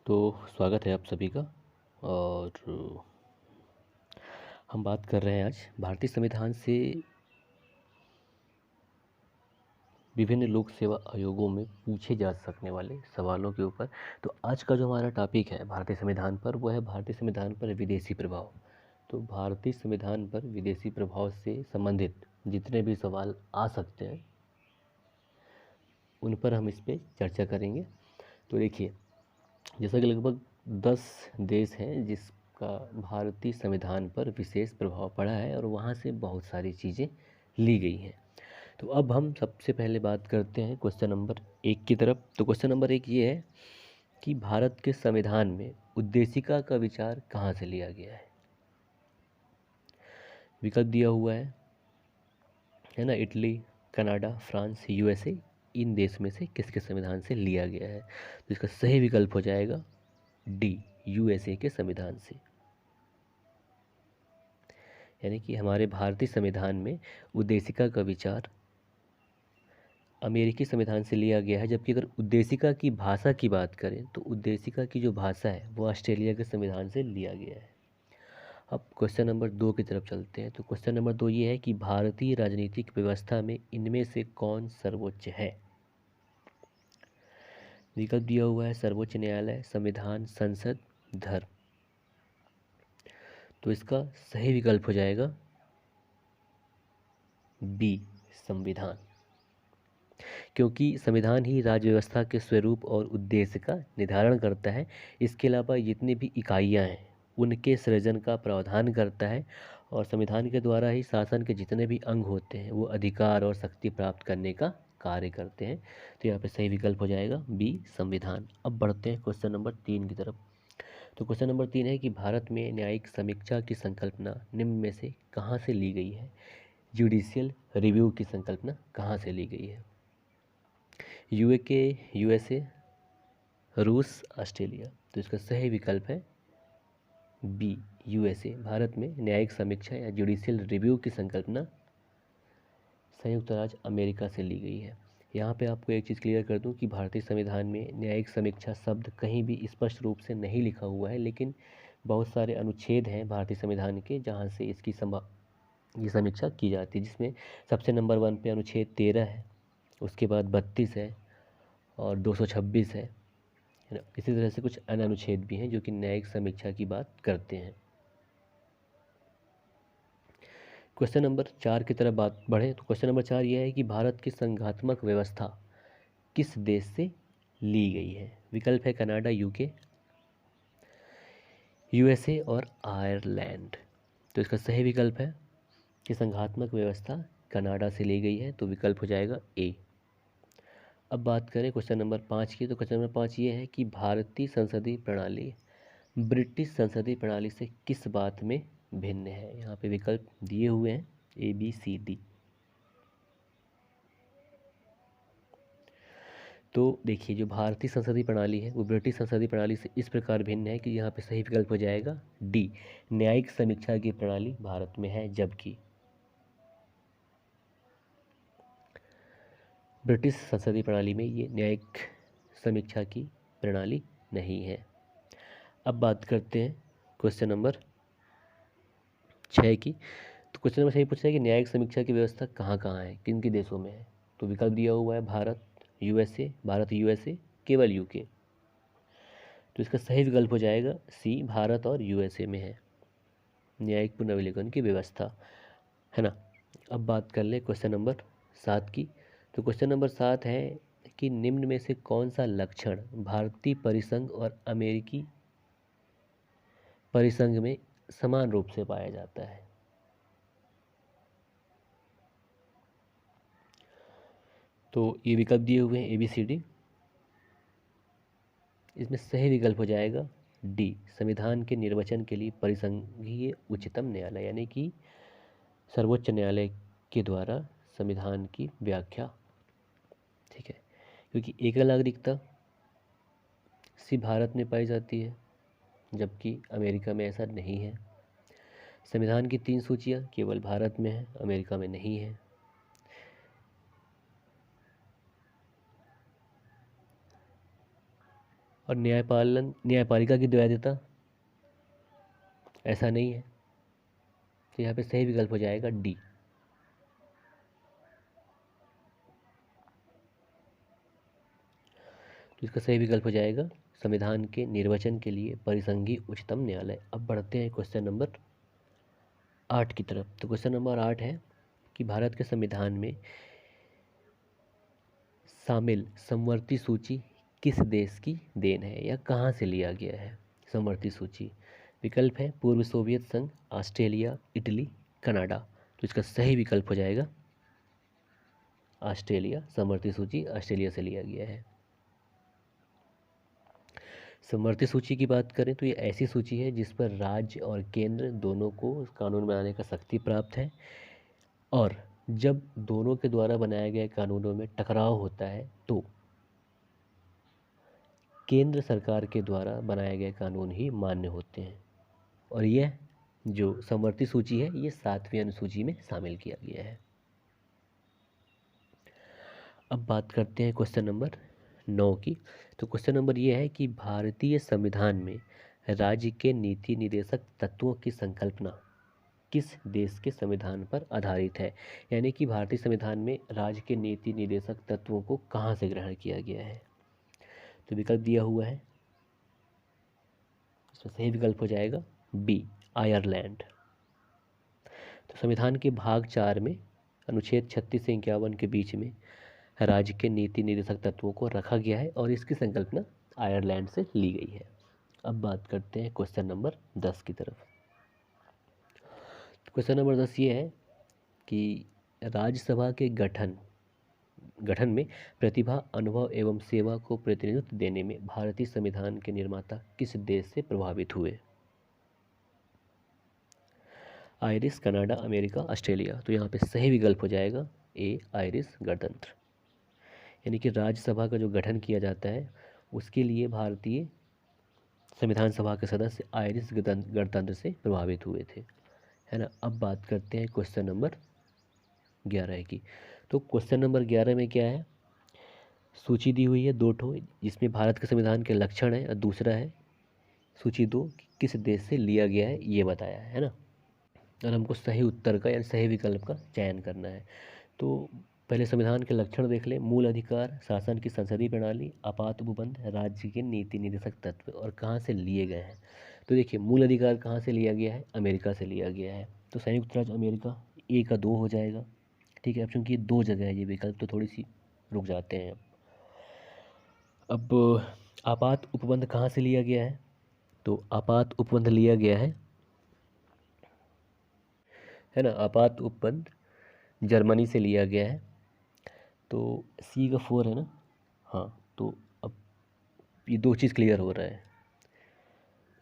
तो स्वागत है आप सभी का। और हम बात कर रहे हैं आज भारतीय संविधान से विभिन्न लोक सेवा आयोगों में पूछे जा सकने वाले सवालों के ऊपर। तो आज का जो हमारा टॉपिक है भारतीय संविधान पर, वो है भारतीय संविधान पर विदेशी प्रभाव। तो भारतीय संविधान पर विदेशी प्रभाव से संबंधित जितने भी सवाल आ सकते हैं उन पर हम इस पर चर्चा करेंगे। तो देखिए, जैसा कि लगभग 10 देश हैं जिसका भारतीय संविधान पर विशेष प्रभाव पड़ा है और वहाँ से बहुत सारी चीज़ें ली गई हैं। तो अब हम सबसे पहले बात करते हैं क्वेश्चन नंबर 1 की तरफ। तो क्वेश्चन नंबर 1 ये है कि भारत के संविधान में उद्देशिका का विचार कहाँ से लिया गया है। विकल्प दिया हुआ है ना, इटली, कनाडा, फ्रांस, यूएसए। इन देश में से किसके संविधान से लिया गया है? तो इसका सही विकल्प हो जाएगा डी, यूएसए के संविधान से। यानी कि हमारे भारतीय संविधान में उद्देशिका का विचार अमेरिकी संविधान से लिया गया है। जबकि अगर उद्देशिका की भाषा की बात करें तो उद्देशिका की जो भाषा है वो ऑस्ट्रेलिया के संविधान से लिया गया है। अब क्वेश्चन नंबर 2 की तरफ चलते हैं। तो क्वेश्चन नंबर 2 ये है कि भारतीय राजनीतिक व्यवस्था में इनमें से कौन सर्वोच्च है। विकल्प दिया हुआ है सर्वोच्च न्यायालय, संविधान, संसद, धर्म। तो इसका सही विकल्प हो जाएगा बी, संविधान। क्योंकि संविधान ही राज्य व्यवस्था के स्वरूप और उद्देश्य का निर्धारण करता है। इसके अलावा जितनी भी इकाइयां हैं उनके सृजन का प्रावधान करता है और संविधान के द्वारा ही शासन के जितने भी अंग होते हैं वो अधिकार और शक्ति प्राप्त करने का कार्य करते हैं। तो यहाँ पे सही विकल्प हो जाएगा बी, संविधान। अब बढ़ते हैं क्वेश्चन नंबर 3 की तरफ। तो क्वेश्चन नंबर 3 है कि भारत में न्यायिक समीक्षा की संकल्पना निम्न में से कहाँ से ली गई है। जुडिशियल रिव्यू की संकल्पना कहाँ से ली गई है। यूके, यूएसए, रूस, ऑस्ट्रेलिया। तो इसका सही विकल्प है बी, यूएसए। भारत में न्यायिक समीक्षा या जुडिशियल रिव्यू की संकल्पना संयुक्त राज्य अमेरिका से ली गई है। यहाँ पे आपको एक चीज़ क्लियर कर दूँ कि भारतीय संविधान में न्यायिक समीक्षा शब्द कहीं भी स्पष्ट रूप से नहीं लिखा हुआ है, लेकिन बहुत सारे अनुच्छेद हैं भारतीय संविधान के जहाँ से इसकी ये समीक्षा की जाती है। जिसमें सबसे नंबर 1 पे अनुच्छेद 13 है, उसके बाद 32 है और 226 है ना। इसी तरह से कुछ अन्य अनुच्छेद भी हैं जो कि न्यायिक समीक्षा की बात करते हैं। क्वेश्चन नंबर 4 की तरफ बात बढ़े तो क्वेश्चन नंबर 4 यह है कि भारत की संघात्मक व्यवस्था किस देश से ली गई है। विकल्प है कनाडा, यूके, यूएसए और आयरलैंड। तो इसका सही विकल्प है कि संघात्मक व्यवस्था कनाडा से ली गई है। तो विकल्प हो जाएगा ए। अब बात करें क्वेश्चन नंबर 5 की। तो क्वेश्चन नंबर 5 ये है कि भारतीय संसदीय प्रणाली ब्रिटिश संसदीय प्रणाली से किस बात में भिन्न है। यहाँ पे विकल्प दिए हुए हैं ए, बी, सी, डी। तो देखिए, जो भारतीय संसदीय प्रणाली है वो ब्रिटिश संसदीय प्रणाली से इस प्रकार भिन्न है कि यहाँ पे सही विकल्प हो जाएगा डी, न्यायिक समीक्षा की प्रणाली भारत में है, जबकि ब्रिटिश संसदीय प्रणाली में ये न्यायिक समीक्षा की प्रणाली नहीं है। अब बात करते हैं क्वेश्चन नंबर 6 की। तो क्वेश्चन नंबर 6 पूछ रहा है कि न्यायिक समीक्षा की व्यवस्था कहाँ कहाँ है, किन किन देशों में है। तो विकल्प दिया हुआ है भारत, यूएसए, भारत, यूएसए, केवल यूके। तो इसका सही विकल्प हो जाएगा सी, भारत और यूएसए में है न्यायिक पुनर्विलेखन की व्यवस्था, है ना। अब बात कर ले क्वेश्चन नंबर 7 की। तो क्वेश्चन नंबर 7 है कि निम्न में से कौन सा लक्षण भारतीय परिसंघ और अमेरिकी परिसंघ में समान रूप से पाया जाता है। तो ये विकल्प दिए हुए हैं ए, बी, सी, डी। इसमें सही विकल्प हो जाएगा डी, संविधान के निर्वचन के लिए परिसंघीय उच्चतम न्यायालय, यानी कि सर्वोच्च न्यायालय के द्वारा संविधान की व्याख्या। ठीक है, क्योंकि एकल नागरिकता सिर्फ भारत में पाई जाती है जबकि अमेरिका में ऐसा नहीं है। संविधान की 3 सूचियाँ केवल भारत में है, अमेरिका में नहीं है। और न्यायपालिका की द्वैधता, ऐसा नहीं है। तो यहाँ पे सही विकल्प हो जाएगा डी। तो इसका सही विकल्प हो जाएगा संविधान के निर्वचन के लिए परिसंघीय उच्चतम न्यायालय। अब बढ़ते हैं क्वेश्चन नंबर 8 की तरफ। तो क्वेश्चन नंबर 8 है कि भारत के संविधान में शामिल समवर्ती सूची किस देश की देन है या कहाँ से लिया गया है? समवर्ती सूची विकल्प है पूर्व सोवियत संघ, ऑस्ट्रेलिया, इटली, कनाडा। तो इसका सही विकल्प हो जाएगा ऑस्ट्रेलिया। समवर्ती सूची ऑस्ट्रेलिया से लिया गया है। समवर्ती सूची की बात करें तो ये ऐसी सूची है जिस पर राज्य और केंद्र दोनों को कानून बनाने का शक्ति प्राप्त है, और जब दोनों के द्वारा बनाए गए कानूनों में टकराव होता है तो केंद्र सरकार के द्वारा बनाए गए कानून ही मान्य होते हैं। और यह जो समवर्ती सूची है ये 7वीं अनुसूची में शामिल किया गया है। अब बात करते हैं क्वेश्चन नंबर 9 की। तो क्वेश्चन नंबर ये है कि भारतीय संविधान में राज्य के नीति निर्देशक तत्वों की संकल्पना किस देश के संविधान पर आधारित है? यानी कि भारतीय संविधान में राज्य के नीति निर्देशक तत्वों को कहाँ से ग्रहण किया गया है? तो विकल्प दिया हुआ है, इसमें सही विकल्प हो जाएगा बी, आयरलैंड। तो संविधान के भाग 4 में अनुच्छेद 36 से 51 के बीच में राज्य के नीति निर्देशक तत्वों को रखा गया है और इसकी संकल्पना आयरलैंड से ली गई है। अब बात करते हैं क्वेश्चन नंबर 10 की तरफ। क्वेश्चन नंबर 10 ये है कि राज्यसभा के गठन में प्रतिभा, अनुभव एवं सेवा को प्रतिनिधित्व देने में भारतीय संविधान के निर्माता किस देश से प्रभावित हुए? Irish, Canada, America, Australia. तो यहाँ पे सही विकल्प हो जाएगा ए, आयरिश गणतंत्र। यानी कि राज्यसभा का जो गठन किया जाता है उसके लिए भारतीय संविधान सभा के सदस्य आयरिश गणतंत्र से प्रभावित हुए थे, है ना। अब बात करते हैं क्वेश्चन नंबर 11 की। तो क्वेश्चन नंबर 11 में क्या है, सूची दी हुई है 2 ठो, जिसमें भारत के संविधान के लक्षण है और दूसरा है सूची 2 किस देश से लिया गया है ये बताया है ना। और हमको सही उत्तर का यानी सही विकल्प का चयन करना है। तो पहले संविधान के लक्षण देख लें। मूल अधिकार, शासन की संसदीय प्रणाली, आपात उपबंध, राज्य के नीति निर्देशक तत्व और कहाँ से लिए गए हैं। तो देखिए मूल अधिकार कहाँ से लिया गया है? अमेरिका से लिया गया है। तो संयुक्त राज्य अमेरिका, ए का 2 हो जाएगा। ठीक है, अब चूँकि 2 जगह है ये विकल्प तो थोड़ी सी रुक जाते हैं। अब आपात उपबंध कहाँ से लिया गया है? तो आपात उपबंध लिया गया है ना। आपात उपबंध जर्मनी से लिया गया है। तो सी का 4 है ना। हाँ, तो अब ये 2 चीज़ क्लियर हो रहा है,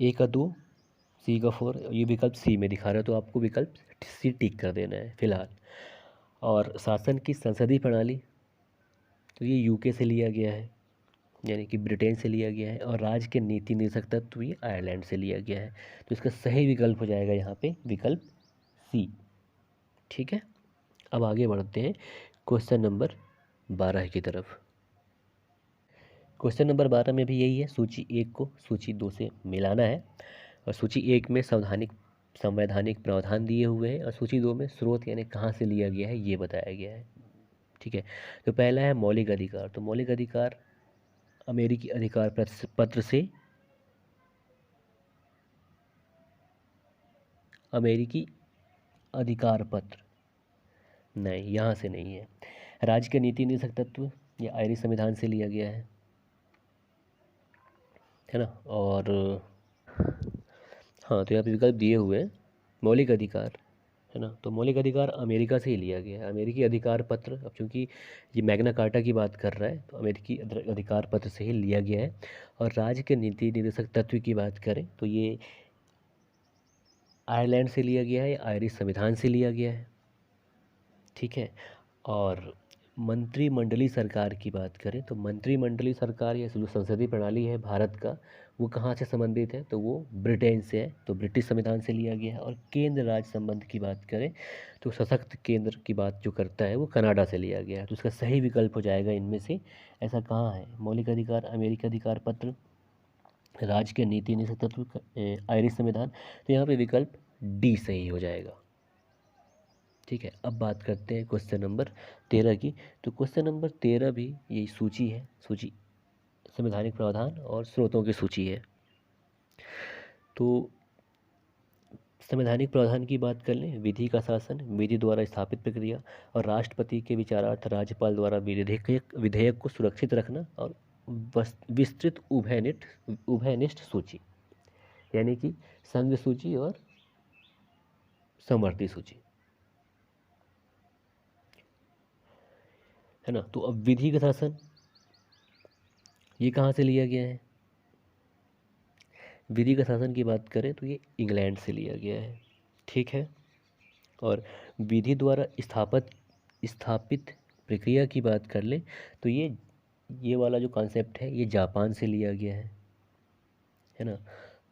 ए का 2, सी का 4। ये विकल्प सी में दिखा रहा है तो आपको विकल्प सी टिक कर देना है फिलहाल। और शासन की संसदीय प्रणाली तो ये यूके से लिया गया है, यानी कि ब्रिटेन से लिया गया है। और राज्य के नीति निर्देशक तत्व ये आयरलैंड से लिया गया है। तो इसका सही विकल्प हो जाएगा यहाँ पे विकल्प सी। ठीक है, अब आगे बढ़ते हैं क्वेश्चन नंबर 12 की तरफ। क्वेश्चन नंबर 12 में भी यही है, सूची 1 को सूची 2 से मिलाना है। और सूची 1 में संवैधानिक प्रावधान दिए हुए हैं और सूची 2 में स्रोत यानी कहाँ से लिया गया है ये बताया गया है। ठीक है, तो पहला है मौलिक अधिकार। तो मौलिक अधिकार अमेरिकी अधिकार पत्र से, अमेरिकी अधिकार पत्र नहीं, यहाँ से नहीं है। राज्य के नीति निर्देशक तत्व ये आयरिश संविधान से लिया गया है ना। और हाँ, तो यहाँ पे विकल्प दिए हुए हैं मौलिक अधिकार, है ना। तो मौलिक अधिकार अमेरिका से ही लिया गया है, अमेरिकी अधिकार पत्र। अब चूँकि ये मैग्ना कार्टा की बात कर रहा है तो अमेरिकी अधिकार पत्र से ही लिया गया है। और राज्य के नीति निर्देशक तत्व की बात करें तो ये आयरलैंड से लिया गया है या आयरिश संविधान से लिया गया है। ठीक है, और मंत्रिमंडलीय सरकार की बात करें तो मंत्रिमंडलीय सरकार या जो संसदीय प्रणाली है भारत का वो कहाँ से संबंधित है? तो वो ब्रिटेन से है, तो ब्रिटिश संविधान से लिया गया है। और केंद्र राज्य संबंध की बात करें तो सशक्त केंद्र की बात जो करता है वो कनाडा से लिया गया है। तो उसका सही विकल्प हो जाएगा इनमें से ऐसा कहाँ है? मौलिक अधिकार अमेरिकी अधिकार पत्र, राज्य के नीति निषेध तत्व आयरिश संविधान, तो यहाँ पे विकल्प डी सही हो जाएगा। ठीक है, अब बात करते हैं क्वेश्चन नंबर 13 की। तो क्वेश्चन नंबर 13 भी यही सूची है, सूची संवैधानिक प्रावधान और स्रोतों की सूची है। तो संवैधानिक प्रावधान की बात कर लें, विधि का शासन, विधि द्वारा स्थापित प्रक्रिया और राष्ट्रपति के विचारार्थ राज्यपाल द्वारा विधेयक को सुरक्षित रखना और विस्तृत उभयनिष्ठ सूची, यानी कि संघ सूची और समवर्ती सूची, है ना। तो अब विधि का शासन ये कहाँ से लिया गया है? विधि का शासन की बात करें तो ये इंग्लैंड से लिया गया है। ठीक है, और विधि द्वारा स्थापित प्रक्रिया की बात कर लें तो ये वाला जो कॉन्सेप्ट है ये जापान से लिया गया है ना।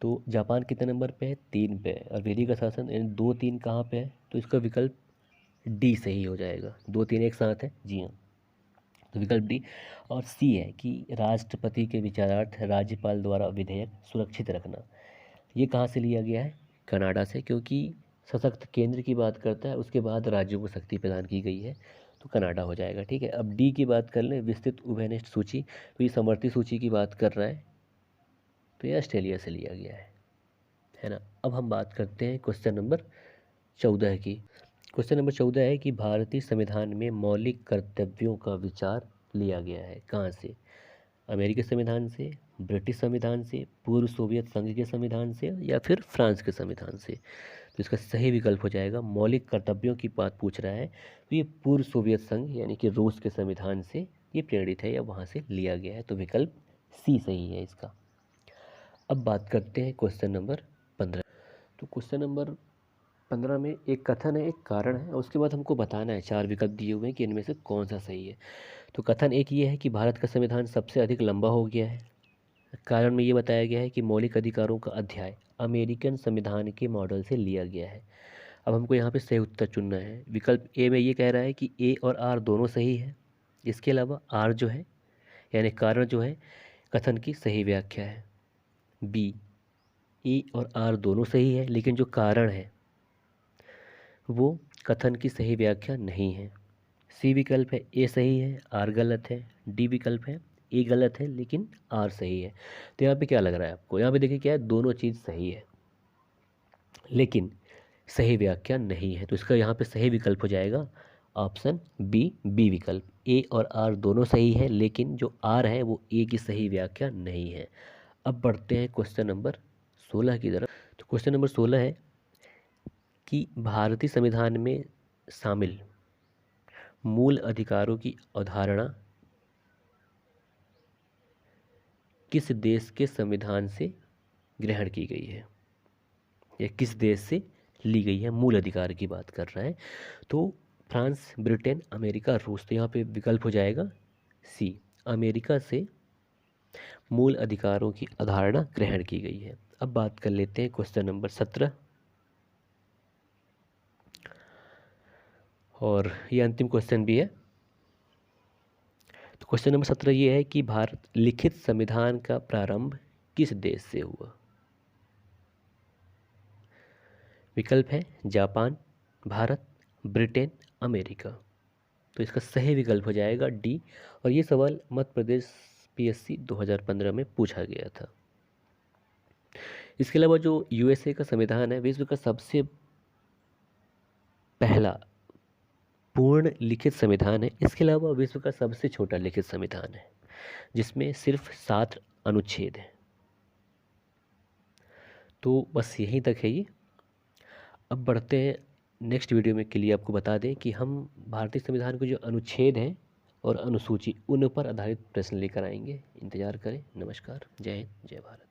तो जापान कितने नंबर पे है? 3 पे है। और विधि का शासन 2 3 कहाँ पे है? तो इसका विकल्प डी सही हो जाएगा। 2 3 एक साथ है, जी हाँ, तो विकल्प डी। और सी है कि राष्ट्रपति के विचारार्थ राज्यपाल द्वारा विधेयक सुरक्षित रखना, ये कहाँ से लिया गया है? कनाडा से, क्योंकि सशक्त केंद्र की बात करता है, उसके बाद राज्यों को शक्ति प्रदान की गई है, तो कनाडा हो जाएगा। ठीक है, अब डी की बात कर लें, विस्तृत उभयनिष्ठ सूची, तो ये समवर्ती सूची की बात कर रहा है, तो ये ऑस्ट्रेलिया से लिया गया है ना। अब हम बात करते हैं क्वेश्चन नंबर 14 की। क्वेश्चन नंबर 14 है कि भारतीय संविधान में मौलिक कर्तव्यों का विचार लिया गया है कहाँ से? अमेरिकी संविधान से, ब्रिटिश संविधान से, पूर्व सोवियत संघ के संविधान से, या फिर फ्रांस के संविधान से। तो इसका सही विकल्प हो जाएगा, मौलिक कर्तव्यों की बात पूछ रहा है तो ये पूर्व सोवियत संघ यानी कि रूस के संविधान से ये प्रेरित है या वहाँ से लिया गया है, तो विकल्प सी सही है इसका। अब बात करते हैं क्वेश्चन नंबर 15। तो क्वेश्चन नंबर 15 में एक कथन है, एक कारण है, और उसके बाद हमको बताना है, 4 विकल्प दिए हुए हैं कि इनमें से कौन सा सही है। तो कथन एक ये है कि भारत का संविधान सबसे अधिक लंबा हो गया है। कारण में ये बताया गया है कि मौलिक अधिकारों का अध्याय अमेरिकन संविधान के मॉडल से लिया गया है। अब हमको यहाँ पे सही उत्तर चुनना है। विकल्प ए में ये कह रहा है कि ए और आर दोनों सही है। इसके अलावा आर जो है यानी कारण जो है कथन की सही व्याख्या है। बी, ए और आर दोनों सही है लेकिन जो कारण है वो कथन की सही व्याख्या नहीं है। सी विकल्प है ए सही है, आर गलत है। डी विकल्प है ए गलत है लेकिन आर सही है। तो यहाँ पे क्या लग रहा है आपको? यहाँ पे देखिए क्या है, दोनों चीज़ सही है लेकिन सही व्याख्या नहीं है, तो इसका यहाँ पे सही विकल्प हो जाएगा ऑप्शन बी, बी विकल्प। ए और आर दोनों सही है लेकिन जो आर है वो ए की सही व्याख्या नहीं है। अब बढ़ते हैं क्वेश्चन नंबर 16 की तरफ। तो क्वेश्चन नंबर 16 है कि भारतीय संविधान में शामिल मूल अधिकारों की अवधारणा किस देश के संविधान से ग्रहण की गई है या किस देश से ली गई है? मूल अधिकार की बात कर रहा है। तो फ्रांस, ब्रिटेन, अमेरिका, रूस। तो यहाँ पे विकल्प हो जाएगा सी, अमेरिका से मूल अधिकारों की अवधारणा ग्रहण की गई है। अब बात कर लेते हैं क्वेश्चन नंबर 17, और ये अंतिम क्वेश्चन भी है। तो क्वेश्चन नंबर 17 ये है कि भारत लिखित संविधान का प्रारंभ किस देश से हुआ? विकल्प है जापान, भारत, ब्रिटेन, अमेरिका। तो इसका सही विकल्प हो जाएगा डी। और ये सवाल मध्य प्रदेश पीएससी 2015 में पूछा गया था। इसके अलावा जो यूएसए का संविधान है विश्व का सबसे पहला पूर्ण लिखित संविधान है। इसके अलावा विश्व का सबसे छोटा लिखित संविधान है जिसमें सिर्फ 7 अनुच्छेद हैं। तो बस यहीं तक है ये। अब बढ़ते हैं नेक्स्ट वीडियो में। के लिए आपको बता दें कि हम भारतीय संविधान के जो अनुच्छेद हैं और अनुसूची उन पर आधारित प्रश्न लेकर आएंगे। इंतज़ार करें। नमस्कार, जय हिंद, जय भारत।